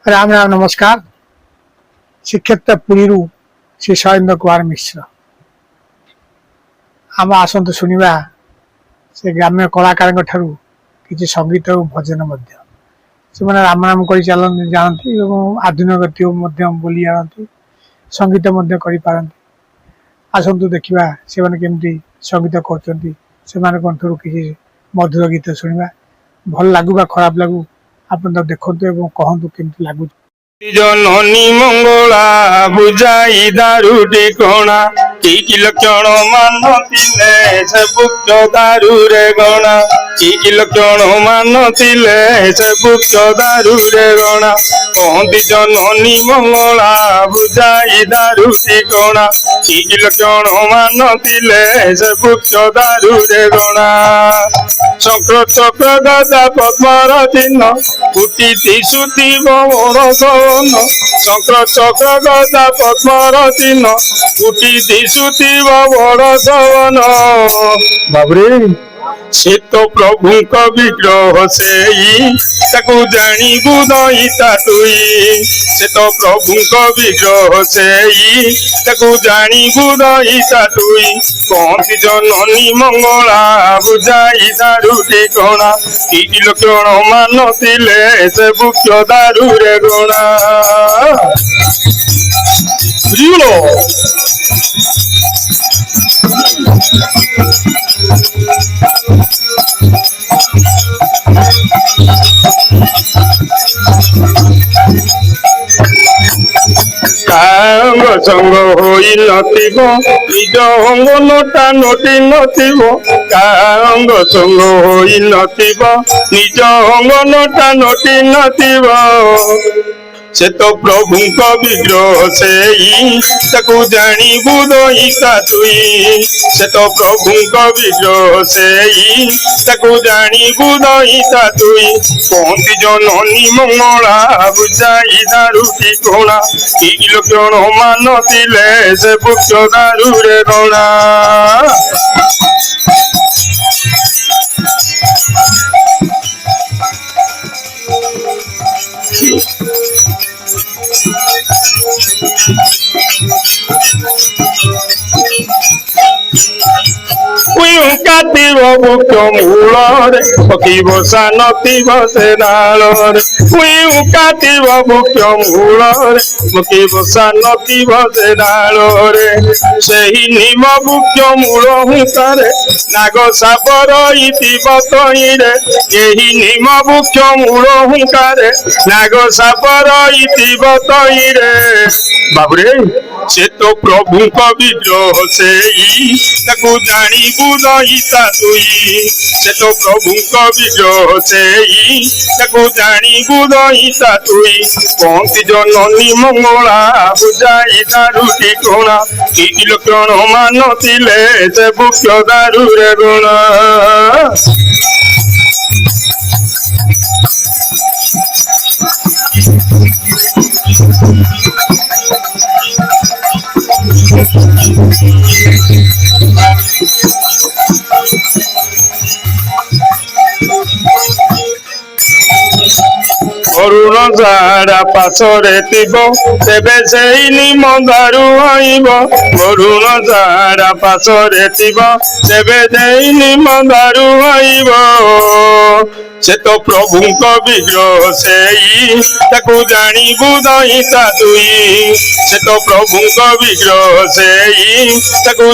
राम राम नमस्कार। श्रीक्षेत्र पुरी श्री शैलेन्द्र कुमार मिश्र आम आसतु शुणा से ग्राम्य कलाकार कि संगीत और भजन से राम राम कर चलती जानती आधुनिक गति बोली जानती संगीत आसतु देखा से केमती संगीत कर कंठू किसी मधुर गीत शुणा भल लगू खराब लगू आप देखु कहतु केमती लगुच। जननी मंगला बुझाई दारू टिकणा कि लक्षण मानतिले से बुक्ष दारू रे गणा कि लक्षण मानतिले से बुक्ष दारू रे गणा कहती जननी मंगला बुझाई दारू टिकणा कि लक्षण मानतिले से बुक्ष दारू रे गणा शंकर चक्र गदा पद्मर चिन्ह फुटी दिशुति मोर शंकर चक्र गदा पद्मर चिन्ह फुटी दिशुथिव बड़ सवन बाबरे से तो प्रभु का विग्रह से जाणीबू दईता तुई से तो प्रभु का विग्रह से जाणीबू दईता तुई कहती जननी मंगला बुझाई दारू टिकणा कि लक्षण मानतिले से बुक्ष दारू रे गणा। कांग संग होई नथिब निज अंग नोटा नोटी नथिब कांग संग होई नथिब निज अंग नोटा नोटी नथिब से तो प्रभु का विग्रह से जाणीबू दईता तुई से तो प्रभु का विग्रह से जाणीबू दईता तुई कहती जननी मंगला बुझाई दारू टिकणा कि लक्षण मानतिले से बुक्ष दारू रे गणा। काटिब मुख्य मूल पकी बसा नथिब से डाल काटिब मुख्य मूल पकी बसा नथिब से डाल सही निम मुख्य मूल हुंकारे नाग सापर इतिब तईरे यही निम मुख्य मूल हुंकारे नाग सापर इतिब तईरे बाबरे से तो प्रभु का विग्रह से जाणीबू दईता तुई से तो प्रभु का विग्रह से जाणीबू दईता तुई कहती जननी मंगला बुझाई दारू टिकणा कि लक्षण मानतिले से बुक्ष दारू रे गणा। अरुण झाड़ा पाशरे थिब तेबे सेई निम दारू आइब अरुण झाड़ा पाशरे थिब तेबे सेई निम दारू आइब से तो प्रभु का विग्रह से जाणीबू दईता तुई से तो प्रभु का विग्रह से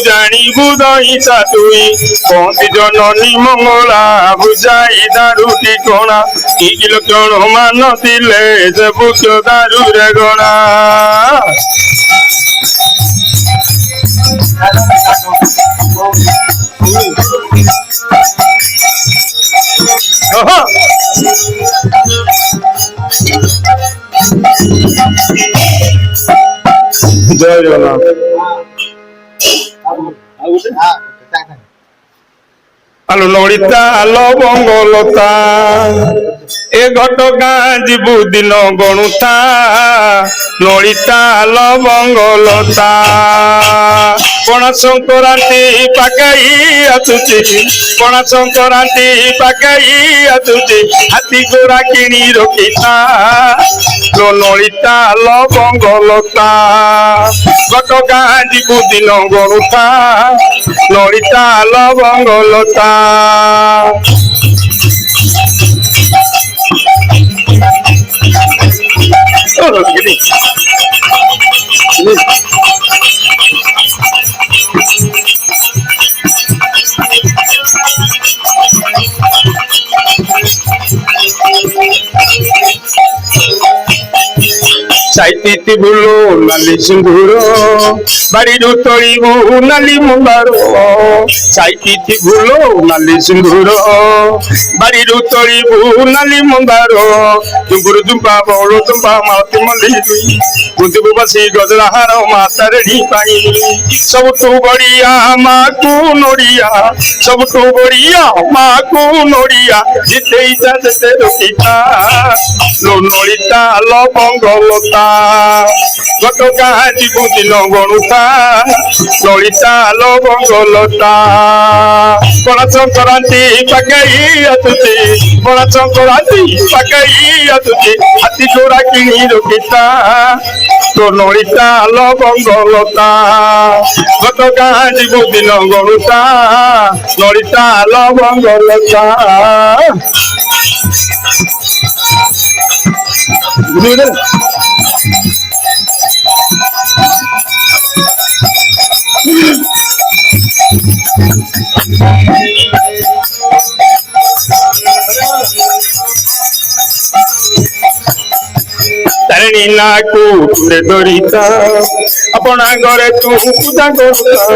जाणीबू दईता तुई कहती जननी मंगला बुझाई दारू टिकणा कि लक्षण मानतिले से बुक्ष दारू रे गणा। जय जगन्नाथ। आलो ललिता आलो बंगलता ए घटका जीवु दिन गणुता ललिता आलो बंगलता ପଣା ସଂକ୍ରାନ୍ତି ପାଖେଇ ଆସୁଛି ପଣା ସଂକ୍ରାନ୍ତି ପାଖେଇ ଆସୁଛି ହାତୀ ଗୋରା କିଣି ରଖିଥା ଲୋ ଲଳିତା ଲବଙ୍ଗ ଲତା ଘଟଗାଁ ଯିବୁ ଦିନ ଗଣୁଥା ଲଳିତା ଲବଙ୍ଗ ଲତା সাইতি বুলো নালি সিংহুর বাড়িরু তলিবু নালি মন্দার সাইতি বুলো নালি সিংহুর বাড়িরু তলিবু নালি মন্দার জুম্বুরু জুম্পা বড় জুম্পা মাতি মলি বুঝিবু বসি গজরাহার মাতারি পাই সবুঠু বড়িয়া মাকু নড়িয়া সবুঠু বড়িয়া মাকু নড়িয়া জিতেই যেতে রকিতা লো নড়িতা লবঙ্গ লতা ঘটগাঁ ଯିବୁ ଦିନ ଗଣୁଥା ଲଳିତା ଲବଙ୍ଗ ଲତା ପଣା ସଂକ୍ରାନ୍ତି ପାଖେଇ ଆସୁଛି ପଣା ସଂକ୍ରାନ୍ତି ପାଖେଇ ଆସୁଛି ହାତୀ ଗୋରା କିଣି ରଖିଥା ତୋ ଲଳିତା ଲବଙ୍ଗ ଲତା ଘଟଗାଁ ଯିବୁ ଦିନ ଗଣୁଥା ଲଳିତା ଲବଙ୍ଗ ଲତା ତାରିଣୀ ନାକୁ ତୁରେ ଧରିତା ଆପଣା ଘରେ ତୁ ପୂଜା କରୁତା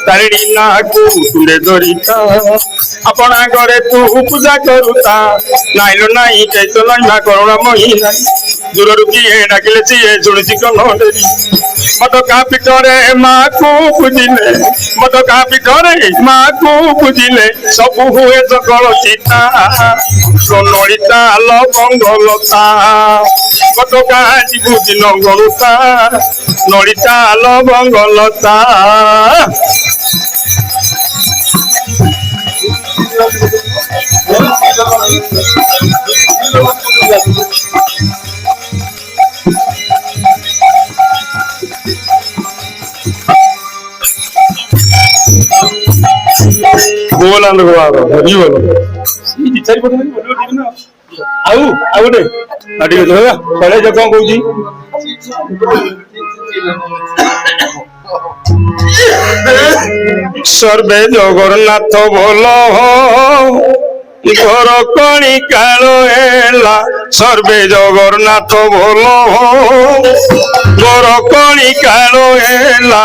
ତାରିଣୀ ନାକୁ ତୁରେ ଧରିତା ଆପଣା ଘରେ ତୁ ପୂଜା କରୁତା ନାଇଲୋ ନାଇଁ କେତ ନାଇମା କରୁଣା ମହି ନାଇଁ ଦୂରରୁ କିଏ ଡାକିଲେ ସିଏ ଶୁଣିଛି କନ ଡେରି ମଟକା ପିଠରେ ମାକୁ ପୂଜିଲେ ମଟକା ପିଠରେ ମାକୁ ପୂଜିଲେ ସବୁ ହୁଏ ସକଳ ଚିତା ଲଳିତା ଲବଙ୍ଗ ଲତା ঘটগাঁ ଯିବୁ ଦିନ ଗଣୁଥା ଲଳିତା ଲବଙ୍ଗ ଲତା बोलांद बाबा हरी बोलो ई चारि पटे बोलो ठीक ना आउ गोटे ठीक है पहले जो कौन कहूँ सर्वे जगन्नाथ बोल घर कणी काल हेला सर्वे जगन्नाथ बोल घर कणी काल हेला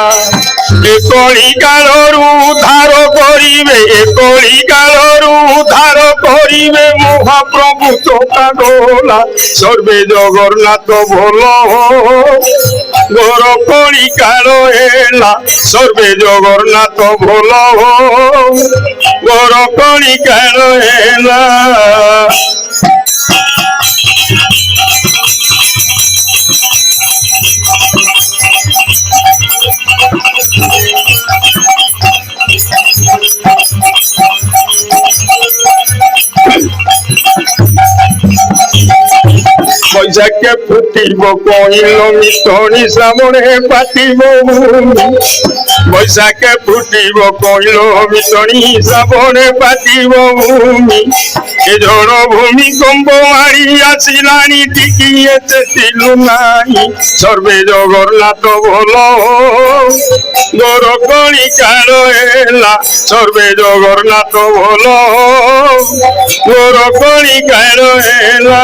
ए कणी कालरू उद्धार करिवे ए कणी कालरू उद्धार करिवे महाप्रभु चोखा डोला सर्वे जगन्नाथ बोल घर कणी काल हेला सर्वे जगन्नाथ बोल घर कणी काल हेला বৈশাখে ফুটিব কহিল মিতনি শ্রাবণে পাতিব ভূমি বৈশাখে ফুটিব কহিল মিতনি শ্রাবণে পাতিব ভূমি এ ঝড় ভূমি কম্প মারি আসিলানি টিকিয়ে চেতিলু নাই সর্বে জগন্নাথ বল গর কণি কাল হেলা সর্বে জগন্নাথ বল গর কণি কাল হেলা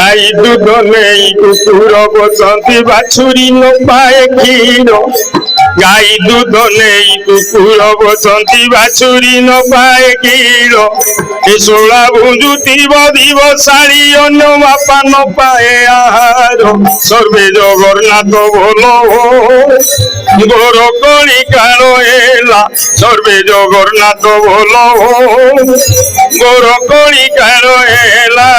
ଗାଈ ଦୁଧ ନେଇ କୁକୁର ବସନ୍ତି ବାଛୁରୀ ନ ପାଏ କ୍ଷୀର ଗାଈ ଦୁଧ ନେଇ କୁକୁର ବସନ୍ତି ବାଛୁରୀ ନ ପାଏ କ୍ଷୀର ଏ ଶୋଳା ବୁଝୁଥିବ ଦିବସାଳି ଅନ୍ୟ ବାପା ନ ପାଏ ଆହାର ସର୍ବେ ଜଗନ୍ନାଥ ଭଲ ଗୋର କଳି କାଳ ହେଲା ସର୍ବେ ଜଗନ୍ନାଥ ଭଲ ଗୋର କଳି କାଳ ହେଲା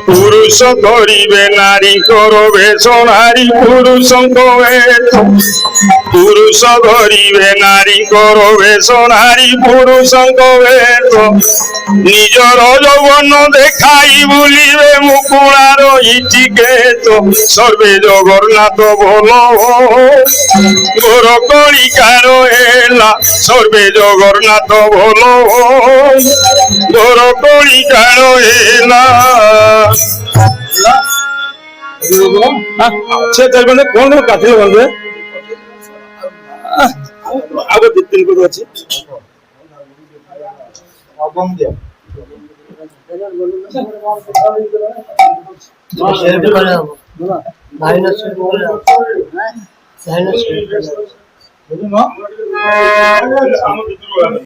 পুরুষ ধরিবে নারীଙ୍କର বেশ নারী পুরুষଙ୍କ বেশ পুরুষ ধরিবে নারীଙ୍କର বেশ নারী পুরুষଙ୍କ বেশ ନିଜର ଯୌବନ ଦେଖାଇ ବୁଲିବେ ମୁକୁଳାର ଇଟିକେତ ସର୍ବେ ଜଗନ୍ନାଥ ଭଲ ଗୋର କଳି କାଳ ହେଲା ସର୍ବେ ଜଗନ୍ନାଥ ଭଲ ଗୋର କଳି କାଳ ହେଲା अच्छे चलबे कौन काटिल बंदे आगे 2-3 को अछि अबम दे माइनस